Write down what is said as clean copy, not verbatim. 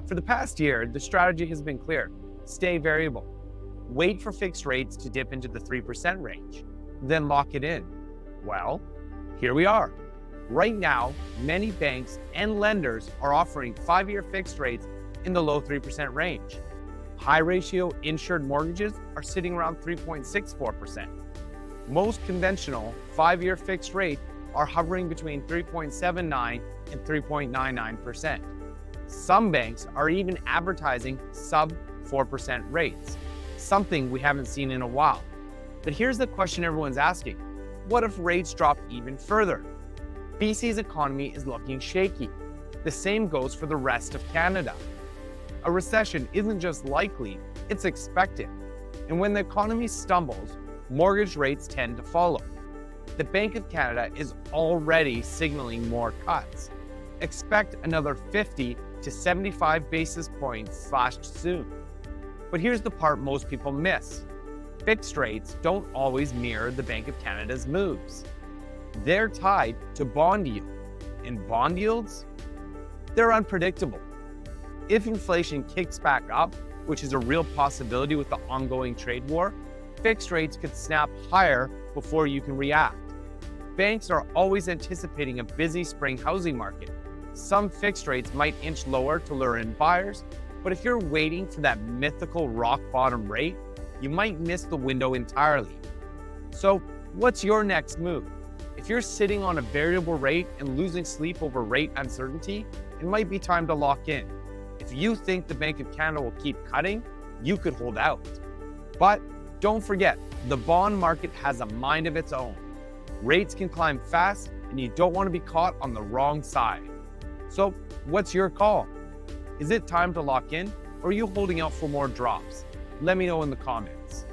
For the past year, the strategy has been clear. Stay variable. Wait for fixed rates to dip into the 3% range, then lock it in. Well, here we are. Right now, many banks and lenders are offering 5-year fixed rates in the low 3% range. High ratio insured mortgages are sitting around 3.64%. Most conventional 5-year fixed rates are hovering between 3.79 and 3.99%. Some banks are even advertising sub 4% rates, something we haven't seen in a while. But here's the question everyone's asking. What if rates drop even further? BC's economy is looking shaky. The same goes for the rest of Canada. A recession isn't just likely, it's expected. And when the economy stumbles, mortgage rates tend to follow. The Bank of Canada is already signaling more cuts. Expect another 50 to 75 basis points slashed soon. But here's the part most people miss. Fixed rates don't always mirror the Bank of Canada's moves. They're tied to bond yield. And bond yields? They're unpredictable. If inflation kicks back up, which is a real possibility with the ongoing trade war, fixed rates could snap higher before you can react. Banks are always anticipating a busy spring housing market. Some fixed rates might inch lower to lure in buyers, but if you're waiting for that mythical rock bottom rate, you might miss the window entirely. So, what's your next move? If you're sitting on a variable rate and losing sleep over rate uncertainty, it might be time to lock in. If you think the Bank of Canada will keep cutting, you could hold out. But don't forget, the bond market has a mind of its own. Rates can climb fast, and you don't want to be caught on the wrong side. So, what's your call? Is it time to lock in, or are you holding out for more drops? Let me know in the comments.